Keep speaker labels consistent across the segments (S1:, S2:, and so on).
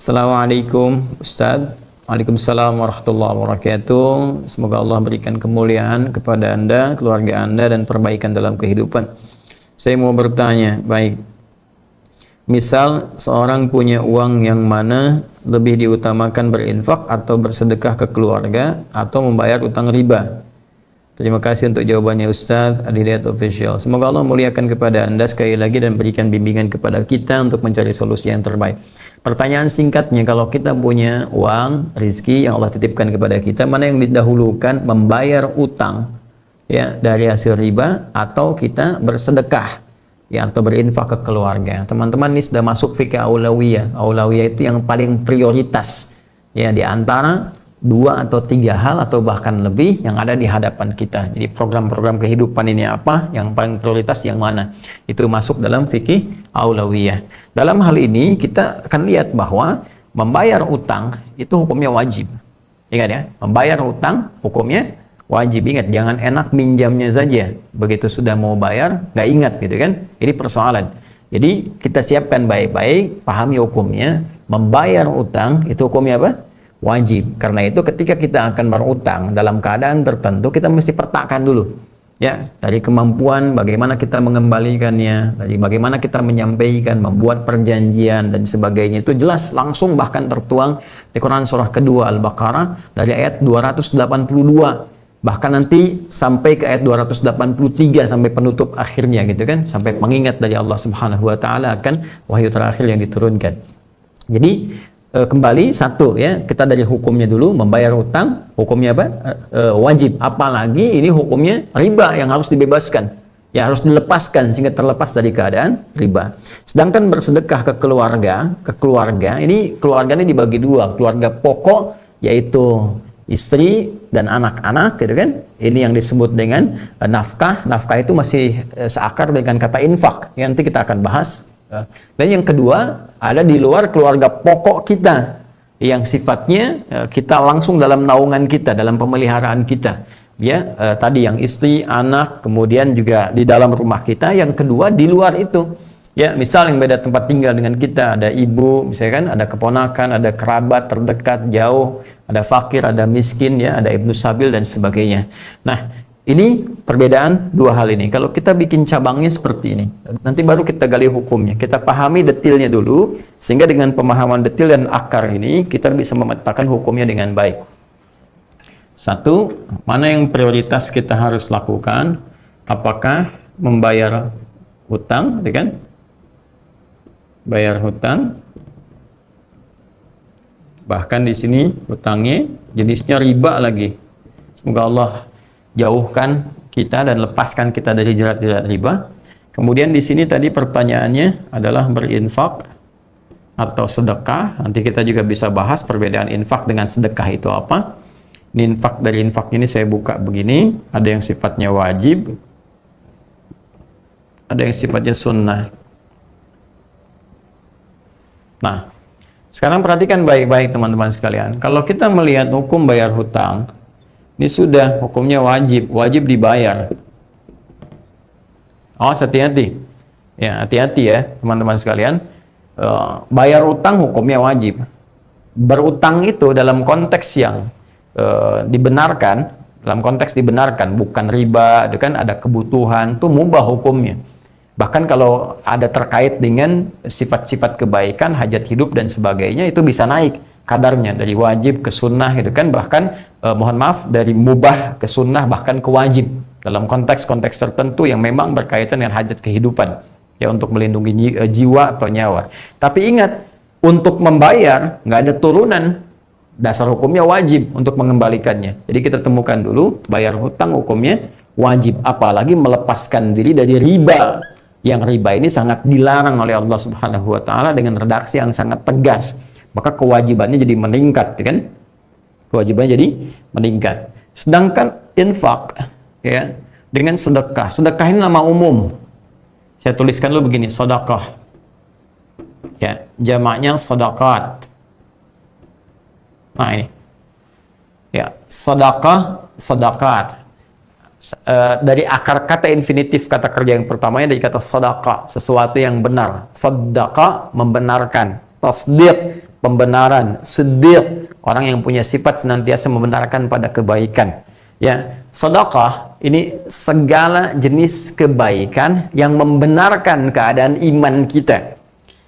S1: Assalamualaikum Ustadz. Waalaikumsalam warahmatullahi wabarakatuh. Semoga Allah berikan kemuliaan kepada Anda, keluarga Anda, dan perbaikan dalam kehidupan. Saya mau bertanya, baik, misal seorang punya uang yang mana lebih diutamakan berinfak atau bersedekah ke keluarga atau membayar utang riba? Terima kasih untuk jawabannya Ustadz Adhidayat Official. Semoga Allah muliakan kepada Anda sekali lagi dan berikan bimbingan kepada kita untuk mencari solusi yang terbaik. Pertanyaan singkatnya, kalau kita punya uang, rizki yang Allah titipkan kepada kita, mana yang didahulukan, membayar utang ya dari hasil riba atau kita bersedekah ya atau berinfak ke keluarga? Teman-teman, ini sudah masuk fikih aulawiyah. Aulawiyah itu yang paling prioritas ya di antara 2 atau 3 hal atau bahkan lebih yang ada di hadapan kita. Jadi program-program kehidupan ini apa, yang paling prioritas yang mana, itu masuk dalam fikih aulawiyah. Dalam hal ini kita akan lihat bahwa membayar utang itu hukumnya wajib. Ingat ya, membayar utang hukumnya wajib. Ingat, jangan enak minjamnya saja, begitu sudah mau bayar nggak ingat gitu kan. Ini persoalan. Jadi kita siapkan baik-baik, pahami hukumnya. Membayar utang itu hukumnya apa? Wajib. Karena itu ketika kita akan berutang dalam keadaan tertentu, kita mesti petakan dulu ya, dari kemampuan bagaimana kita mengembalikannya, dari bagaimana kita menyampaikan, membuat perjanjian dan sebagainya. Itu jelas langsung bahkan tertuang di Quran surah kedua Al-Baqarah dari ayat 282, bahkan nanti sampai ke ayat 283 sampai penutup akhirnya gitu kan, sampai mengingat dari Allah Subhanahu wa taala akan wahyu terakhir yang diturunkan. Jadi kembali satu ya, kita dari hukumnya dulu. Membayar utang hukumnya apa? Wajib. Apalagi ini hukumnya riba yang harus dibebaskan ya, harus dilepaskan sehingga terlepas dari keadaan riba. Sedangkan bersedekah ke keluarga ini, keluarga ini dibagi 2, keluarga pokok yaitu istri dan anak-anak gitu kan. Ini yang disebut dengan nafkah. Nafkah itu masih seakar dengan kata infak yang nanti kita akan bahas. Dan yang kedua, ada di luar keluarga pokok kita yang sifatnya kita langsung dalam naungan kita, dalam pemeliharaan kita ya, tadi yang istri, anak, kemudian juga di dalam rumah kita. Yang kedua di luar itu ya, misal yang beda tempat tinggal dengan kita, ada ibu misalkan, ada keponakan, ada kerabat terdekat jauh, ada fakir, ada miskin ya, ada ibnu sabil dan sebagainya. Nah, ini perbedaan 2 hal ini. Kalau kita bikin cabangnya seperti ini, nanti baru kita gali hukumnya. Kita pahami detailnya dulu, sehingga dengan pemahaman detail dan akar ini, kita bisa memetakan hukumnya dengan baik. Satu, mana yang prioritas kita harus lakukan? Apakah membayar hutang, ya kan? Bayar hutang. Bahkan di sini hutangnya jenisnya riba lagi. Semoga Allah jauhkan kita dan lepaskan kita dari jerat-jerat riba. Kemudian di sini tadi pertanyaannya adalah berinfak atau sedekah. Nanti kita juga bisa bahas perbedaan infak dengan sedekah itu apa. Ini infak, dari infak ini saya buka begini, ada yang sifatnya wajib, ada yang sifatnya sunnah. Nah, sekarang perhatikan baik-baik teman-teman sekalian. Kalau kita melihat hukum bayar hutang, ini sudah hukumnya wajib dibayar. Oh, hati-hati. Ya, hati-hati ya, teman-teman sekalian. Bayar utang hukumnya wajib. Berutang itu dalam konteks yang dibenarkan, bukan riba, itu kan ada kebutuhan, itu mubah hukumnya. Bahkan kalau ada terkait dengan sifat-sifat kebaikan, hajat hidup dan sebagainya, itu bisa naik kadarnya dari wajib ke sunnah gitu kan, bahkan mohon maaf, dari mubah ke sunnah bahkan ke wajib dalam konteks-konteks tertentu yang memang berkaitan dengan hajat kehidupan ya, untuk melindungi jiwa atau nyawa. Tapi ingat, untuk membayar nggak ada turunan, dasar hukumnya wajib untuk mengembalikannya. Jadi kita temukan dulu, bayar hutang hukumnya wajib, apalagi melepaskan diri dari riba, yang riba ini sangat dilarang oleh Allah Subhanahu wa taala dengan redaksi yang sangat tegas. Maka kewajibannya jadi meningkat, kan? Kewajibannya jadi meningkat. Sedangkan infak, ya, dengan sedekah. Sedekah ini nama umum. Saya tuliskan dulu begini, sedekah. Ya, jamaknya sedekah. Nah ini, ya, sedekah, sedekah. Dari akar kata infinitif kata kerja yang pertamanya dari kata sedekah, sesuatu yang benar. Sedekah membenarkan. Tasdiq pembenaran, siddiq, orang yang punya sifat senantiasa membenarkan pada kebaikan. Ya, sedekah ini segala jenis kebaikan yang membenarkan keadaan iman kita.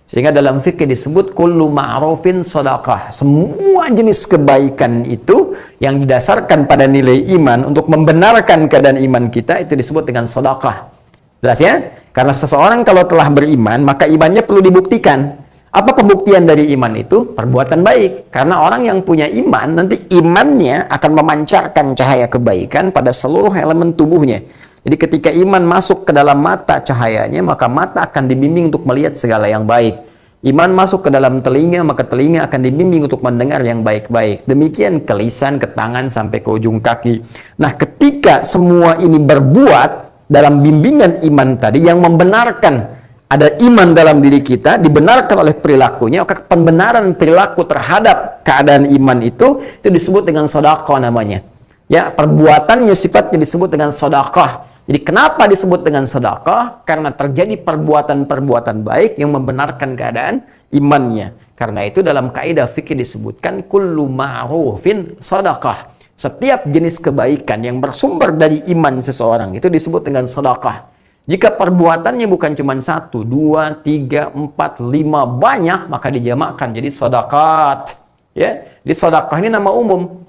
S1: Sehingga dalam fikih disebut kullu ma'rufin sedekah. Semua jenis kebaikan itu yang didasarkan pada nilai iman untuk membenarkan keadaan iman kita itu disebut dengan sedekah. Jelas ya? Karena seseorang kalau telah beriman, maka imannya perlu dibuktikan. Apa pembuktian dari iman itu? Perbuatan baik. Karena orang yang punya iman, nanti imannya akan memancarkan cahaya kebaikan pada seluruh elemen tubuhnya. Jadi ketika iman masuk ke dalam mata cahayanya, maka mata akan dibimbing untuk melihat segala yang baik. Iman masuk ke dalam telinga, maka telinga akan dibimbing untuk mendengar yang baik-baik. Demikian ke lisan, ke tangan, sampai ke ujung kaki. Nah, ketika semua ini berbuat dalam bimbingan iman tadi yang membenarkan ada iman dalam diri kita, dibenarkan oleh perilakunya, maka pembenaran perilaku terhadap keadaan iman itu disebut dengan sedekah namanya. Ya, perbuatannya sifatnya disebut dengan sedekah. Jadi kenapa disebut dengan sedekah? Karena terjadi perbuatan-perbuatan baik yang membenarkan keadaan imannya. Karena itu dalam kaidah fikih disebutkan kullu ma'rufin sedekah. Setiap jenis kebaikan yang bersumber dari iman seseorang itu disebut dengan sedekah. Jika perbuatannya bukan cuma 1, 2, 3, 4, 5 banyak, maka dijamakkan jadi sedekah. Ya, di sedekah ini nama umum.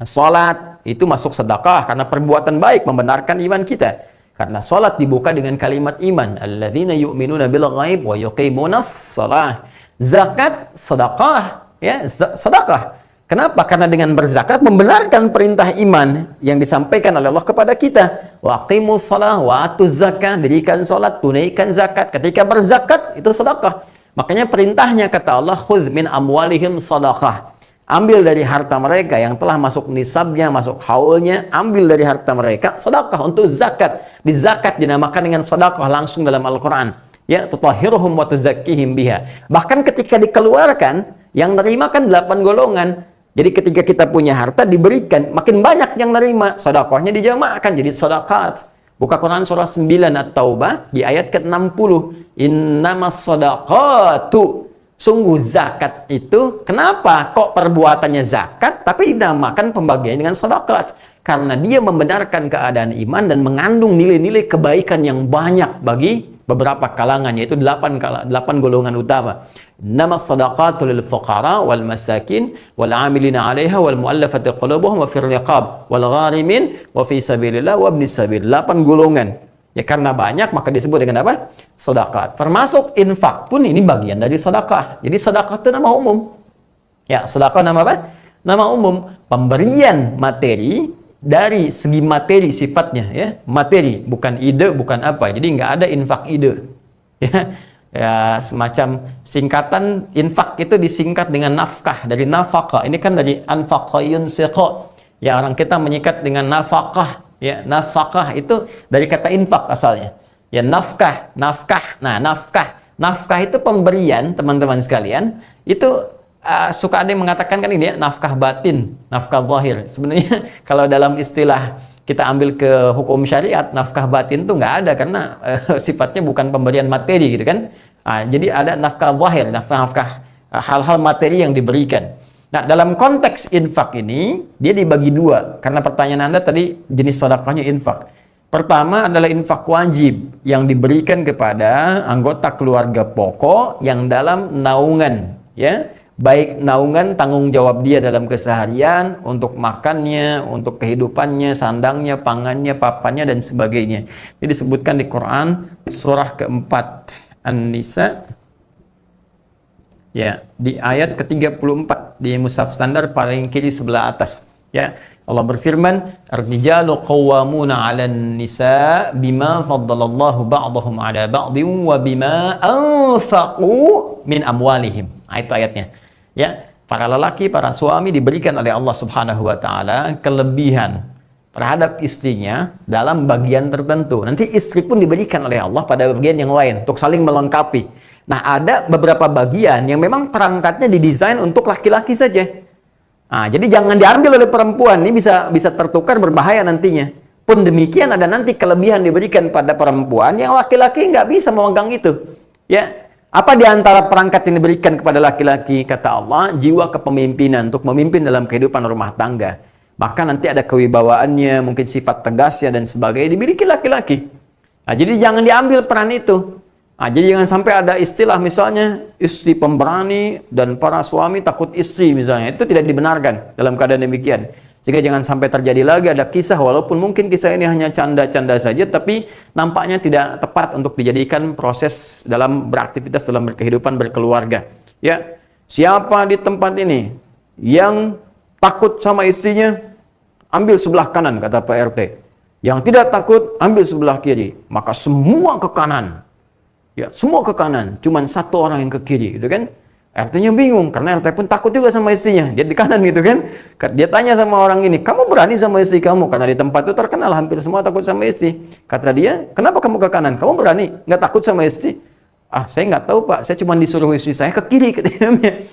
S1: Salat itu masuk sedekah karena perbuatan baik membenarkan iman kita. Karena salat dibuka dengan kalimat iman, alladzina yu'minuna bil ghaib wa yuqimunas shalah. Zakat sedekah, ya, sedekah. Kenapa? Karena dengan berzakat membenarkan perintah iman yang disampaikan oleh Allah kepada kita. Wa aqimus shalah wa atuz zakat, dirikan salat, tunaikan zakat. Ketika berzakat itu sedekah. Makanya perintahnya kata Allah, khudz min amwalihim sadaqah. Ambil dari harta mereka yang telah masuk nisabnya, masuk haulnya, ambil dari harta mereka sedekah untuk zakat. Di zakat dinamakan dengan sedekah langsung dalam Al-Qur'an. Ya, tutahhiruhum wa tuzakkihim biha. Bahkan ketika dikeluarkan, yang nerima kan 8 golongan. Jadi ketika kita punya harta diberikan, makin banyak yang nerima, sedekahnya dijamakkan jadi sedekah. Buka Quran surah 9 At-Taubah di ayat ke-60. Innamas shadaqatu. Sungguh zakat itu, kenapa kok perbuatannya zakat tapi dinamakan pembagian dengan sedekah? Karena dia membenarkan keadaan iman dan mengandung nilai-nilai kebaikan yang banyak bagi beberapa kalangan, yaitu 8 golongan utama. Namas sadaqatu lil fuqara wal masakin wal 'amilina 'alaiha wal mu'allafati qulubuhum wa fir riqab wal gharimin wa fi sabilillah wa ibnis sabil. 8 golongan. Ya karena banyak maka disebut dengan apa? Sedekah. Termasuk infak pun ini bagian dari sedekah. Jadi sedekah itu nama umum. Ya, sedekah nama apa? Nama umum. Pemberian materi dari segi materi sifatnya, ya. Materi, bukan ide, bukan apa. Jadi nggak ada infak ide. Ya. Ya, semacam singkatan infak itu disingkat dengan nafkah, dari nafkah. Ini kan dari anfaqa yunfiqu. Ya, orang kita menyikat dengan nafkah. Ya, nafkah itu dari kata infak asalnya. Ya, nafkah. Nah, nafkah itu pemberian, teman-teman sekalian. Itu suka ada yang mengatakan kan ini ya, nafkah batin, nafkah zahir. Sebenarnya kalau dalam istilah kita ambil ke hukum syariat, nafkah batin itu nggak ada karena sifatnya bukan pemberian materi gitu kan. Jadi ada nafkah zahir, nafkah hal-hal materi yang diberikan. Nah, dalam konteks infak ini, dia dibagi dua. Karena pertanyaan Anda tadi, jenis sedekahnya infak. Pertama adalah infak wajib, yang diberikan kepada anggota keluarga pokok yang dalam naungan. Ya, baik naungan tanggung jawab dia dalam keseharian, untuk makannya, untuk kehidupannya, sandangnya, pangannya, papannya, dan sebagainya. Ini disebutkan di Quran, surah keempat, An-Nisa. Ya, di ayat ke-34 di mushaf standar paling kiri sebelah atas. Ya, Allah berfirman, "Ar-rijalu qawwamuna 'alan nisa bima faddalallahu ba'dahum 'ala ba'din wa bima anfaqu min amwalihim." Itu ayatnya. Ya, para lelaki, para suami diberikan oleh Allah Subhanahu wa taala kelebihan terhadap istrinya dalam bagian tertentu. Nanti istri pun diberikan oleh Allah pada bagian yang lain untuk saling melengkapi. Nah, ada beberapa bagian yang memang perangkatnya didesain untuk laki-laki saja. Nah, jadi jangan diambil oleh perempuan, ini bisa tertukar berbahaya nantinya. Pun demikian ada nanti kelebihan diberikan pada perempuan yang laki-laki nggak bisa memegang itu. Ya, Apa di antara perangkat yang diberikan kepada laki-laki? Kata Allah, jiwa kepemimpinan untuk memimpin dalam kehidupan rumah tangga. Maka nanti ada kewibawaannya, mungkin sifat tegasnya dan sebagainya dimiliki laki-laki. Nah, jadi jangan diambil peran itu. Nah, jadi jangan sampai ada istilah misalnya istri pemberani dan para suami takut istri misalnya. Itu tidak dibenarkan dalam keadaan demikian. Sehingga jangan sampai terjadi lagi ada kisah, walaupun mungkin kisah ini hanya canda-canda saja, tapi nampaknya tidak tepat untuk dijadikan proses dalam beraktivitas dalam berkehidupan berkeluarga. Ya, siapa di tempat ini yang takut sama istrinya, ambil sebelah kanan, kata Pak RT. Yang tidak takut, ambil sebelah kiri. Maka semua ke kanan. Ya, semua ke kanan. Cuman satu orang yang ke kiri, gitu kan? RT-nya bingung, karena RT pun takut juga sama istrinya. Dia di kanan gitu kan. Dia tanya sama orang ini, kamu berani sama istri kamu? Karena di tempat itu terkenal hampir semua takut sama istri. Kata dia, kenapa kamu ke kanan? Kamu berani? Nggak takut sama istri? Ah, saya nggak tahu Pak, saya cuma disuruh istri saya ke kiri.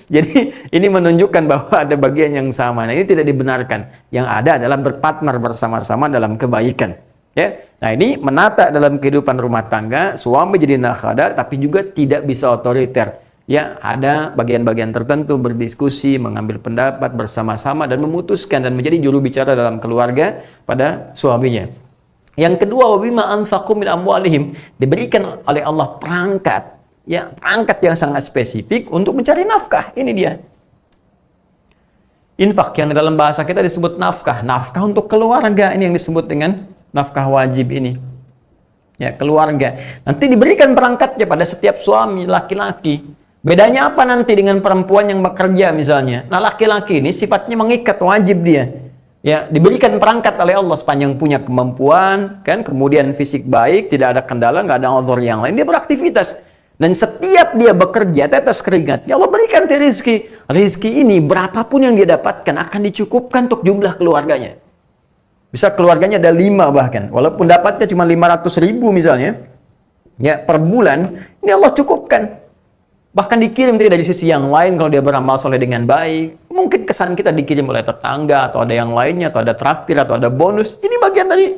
S1: Jadi ini menunjukkan bahwa ada bagian yang sama. Nah, ini tidak dibenarkan. Yang ada adalah berpartner bersama-sama dalam kebaikan. Ya, nah ini menata dalam kehidupan rumah tangga, suami jadi nakhada, tapi juga tidak bisa otoriter. Ya, ada bagian-bagian tertentu berdiskusi, mengambil pendapat bersama-sama dan memutuskan dan menjadi juru bicara dalam keluarga pada suaminya. Yang kedua, wabima anfaqu min amwalihim, diberikan oleh Allah perangkat, ya, perangkat yang sangat spesifik untuk mencari nafkah. Ini dia. Infak yang dalam bahasa kita disebut nafkah. Nafkah untuk keluarga, ini yang disebut dengan nafkah wajib ini. Ya, keluarga. Nanti diberikan perangkatnya pada setiap suami laki-laki. Bedanya apa nanti dengan perempuan yang bekerja misalnya? Nah, laki-laki ini sifatnya mengikat, wajib dia. Ya, diberikan perangkat oleh Allah sepanjang punya kemampuan, kan, kemudian fisik baik, tidak ada kendala, nggak ada uzur yang lain, dia beraktivitas. Dan setiap dia bekerja, tetes keringatnya, Allah berikan dia rizki. Rizki ini berapapun yang dia dapatkan akan dicukupkan untuk jumlah keluarganya. Bisa keluarganya ada 5 bahkan, walaupun dapatnya cuma 500.000 misalnya, ya, per bulan, ini Allah cukupkan. Bahkan dikirim dari sisi yang lain kalau dia beramal soleh dengan baik. Mungkin kesan kita dikirim oleh tetangga, atau ada yang lainnya, atau ada traktir, atau ada bonus. Ini bagian dari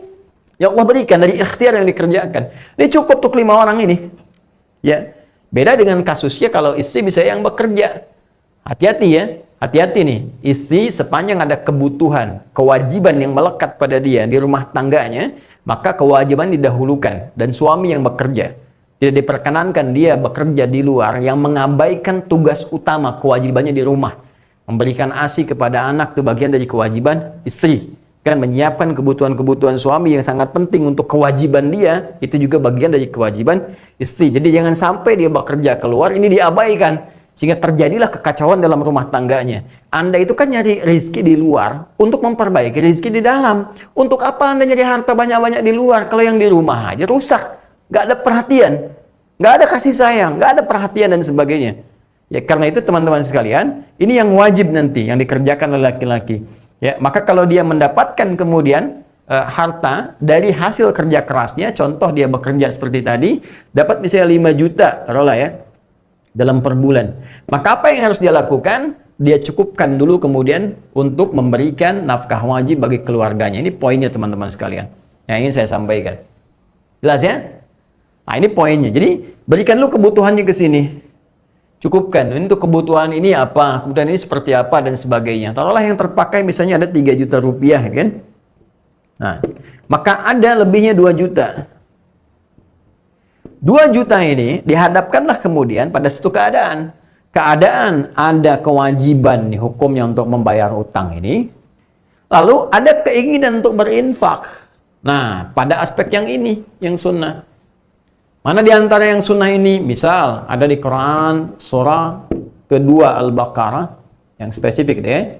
S1: yang Allah berikan, dari ikhtiar yang dikerjakan. Ini cukup untuk 5 orang ini. Ya, beda dengan kasusnya kalau istri bisa yang bekerja. Hati-hati ya, hati-hati nih. Istri sepanjang ada kebutuhan, kewajiban yang melekat pada dia di rumah tangganya, maka kewajiban didahulukan dan suami yang bekerja. Tidak diperkenankan dia bekerja di luar yang mengabaikan tugas utama kewajibannya di rumah. Memberikan ASI kepada anak itu bagian dari kewajiban istri. Kan menyiapkan kebutuhan-kebutuhan suami yang sangat penting untuk kewajiban dia, itu juga bagian dari kewajiban istri. Jadi jangan sampai dia bekerja keluar, ini diabaikan. Sehingga terjadilah kekacauan dalam rumah tangganya. Anda itu kan nyari rezeki di luar untuk memperbaiki rezeki di dalam. Untuk apa Anda nyari harta banyak-banyak di luar kalau yang di rumah aja rusak? Nggak ada perhatian, nggak ada kasih sayang, nggak ada perhatian dan sebagainya. Ya, karena itu teman-teman sekalian, ini yang wajib nanti yang dikerjakan oleh laki-laki. Ya, maka kalau dia mendapatkan kemudian harta dari hasil kerja kerasnya, contoh dia bekerja seperti tadi, dapat misalnya 5 juta, taruhlah ya, dalam per bulan. Maka apa yang harus dia lakukan? Dia cukupkan dulu kemudian untuk memberikan nafkah wajib bagi keluarganya. Ini poinnya teman-teman sekalian yang ingin saya sampaikan. Jelas ya? Nah, ini poinnya. Jadi, berikan lu kebutuhannya ke sini. Cukupkan. Untuk kebutuhan ini apa? Kebutuhan ini seperti apa dan sebagainya. Taruhlah yang terpakai misalnya ada 3 juta rupiah, kan? Nah, maka ada lebihnya 2 juta. 2 juta ini dihadapkanlah kemudian pada satu keadaan. Keadaan ada kewajiban nih hukumnya untuk membayar utang ini. Lalu ada keinginan untuk berinfak. Nah, pada aspek yang ini, yang sunnah. Mana di antara yang sunnah ini? Misal, ada di Quran, surah kedua Al-Baqarah, yang spesifik deh.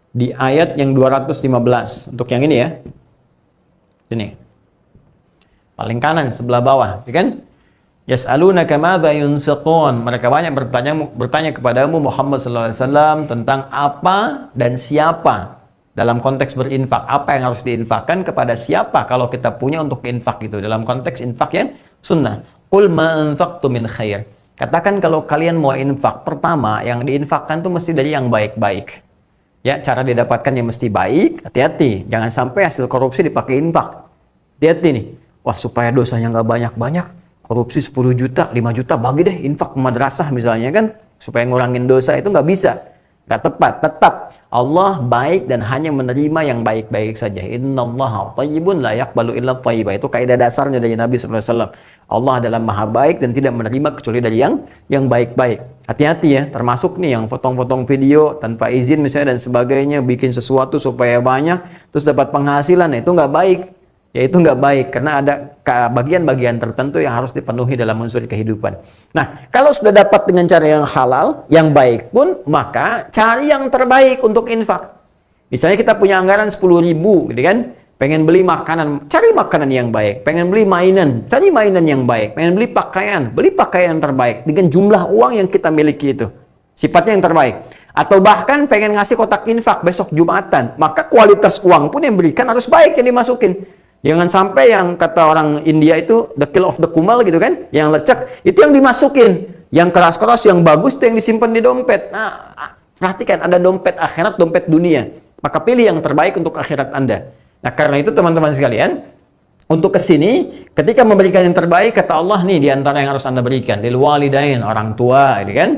S1: Di ayat yang 215. Untuk yang ini ya. Ini. Paling kanan, sebelah bawah. Ya kan? Yas'alunaka madza yunfiqun. Mereka banyak bertanya kepadamu Muhammad SAW tentang apa dan siapa. Dalam konteks berinfak, apa yang harus diinfakkan kepada siapa kalau kita punya untuk infak itu. Dalam konteks infak yang sunnah. Qul ma anfaqtu min khair. Katakan kalau kalian mau infak, pertama yang diinfakkan itu mesti dari yang baik-baik. Ya, cara didapatkan yang mesti baik, hati-hati. Jangan sampai hasil korupsi dipakai infak. Hati-hati nih. Wah, supaya dosanya nggak banyak-banyak, korupsi 10 juta, 5 juta bagi deh infak ke madrasah misalnya kan, supaya ngurangin dosa, itu nggak bisa. Nggak tepat. Tetap Allah baik dan hanya menerima yang baik-baik saja. Innallaha thayyibun la yaqbalu illa thayyiba. Itu kaidah dasarnya dari Nabi SAW. Allah adalah maha baik dan tidak menerima kecuali dari yang baik-baik. Hati-hati ya, termasuk nih yang potong-potong video tanpa izin misalnya dan sebagainya, bikin sesuatu supaya banyak, terus dapat penghasilan, itu nggak baik. Ya itu nggak baik, karena ada bagian-bagian tertentu yang harus dipenuhi dalam unsur kehidupan. Nah, kalau sudah dapat dengan cara yang halal, yang baik pun, maka cari yang terbaik untuk infak. Misalnya kita punya anggaran 10.000, gitu kan? Pengen beli makanan, cari makanan yang baik. Pengen beli mainan, cari mainan yang baik. Pengen beli pakaian yang terbaik dengan jumlah uang yang kita miliki itu. Sifatnya yang terbaik. Atau bahkan pengen ngasih kotak infak besok Jumatan, maka kualitas uang pun yang berikan harus baik yang dimasukin. Jangan sampai yang kata orang India itu the kill of the kumal gitu kan, yang lecek itu yang dimasukin, yang keras-keras, yang bagus itu yang disimpan di dompet. Nah, perhatikan, ada dompet akhirat, dompet dunia. Maka pilih yang terbaik untuk akhirat Anda. Nah, karena itu teman-teman sekalian, untuk kesini, ketika memberikan yang terbaik, kata Allah nih diantara yang harus Anda berikan, lil walidain, orang tua, ini kan.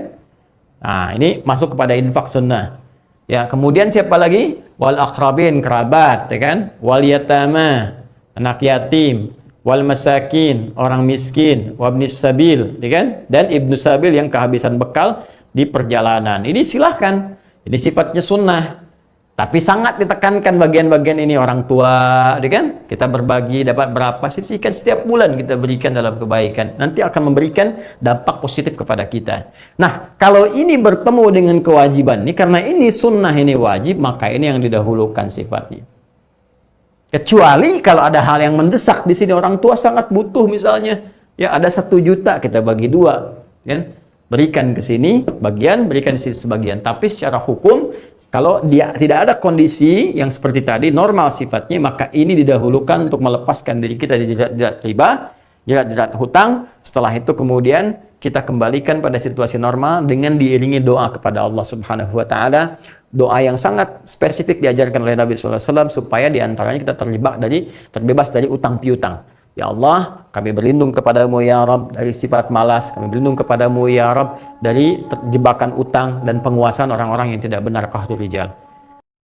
S1: Nah, ini masuk kepada infak sunnah. Ya, kemudian siapa lagi? Wal aqrabin, kerabat, ya kan? Wal yatama, anak yatim, wal masakin, orang miskin, wabnis sabil, ya kan? Dan ibnu sabil yang kehabisan bekal di perjalanan. Ini silahkan, ini sifatnya sunnah. Tapi sangat ditekankan bagian-bagian ini, orang tua, ya kan? Kita berbagi dapat berapa, sisihkan setiap bulan kita berikan dalam kebaikan. Nanti akan memberikan dampak positif kepada kita. Nah, kalau ini bertemu dengan kewajiban ini, karena ini sunnah, ini wajib, maka ini yang didahulukan sifatnya. Kecuali kalau ada hal yang mendesak di sini, orang tua sangat butuh misalnya, ya ada 1 juta kita bagi 2, kan? Berikan ke sini bagian, berikan di sini sebagian. Tapi secara hukum, kalau dia tidak ada kondisi yang seperti tadi, normal sifatnya, maka ini didahulukan untuk melepaskan diri kita dari jerat riba, jerat hutang. Setelah itu kemudian kita kembalikan pada situasi normal dengan diiringi doa kepada Allah Subhanahu wa taala. Doa yang sangat spesifik diajarkan oleh Nabi SAW supaya diantaranya kita terbebas dari utang piutang. Ya Allah, kami berlindung kepadamu ya Rabb dari sifat malas, kami berlindung kepadamu ya Rabb dari jebakan utang dan penguasaan orang-orang yang tidak benar qahrul rijal.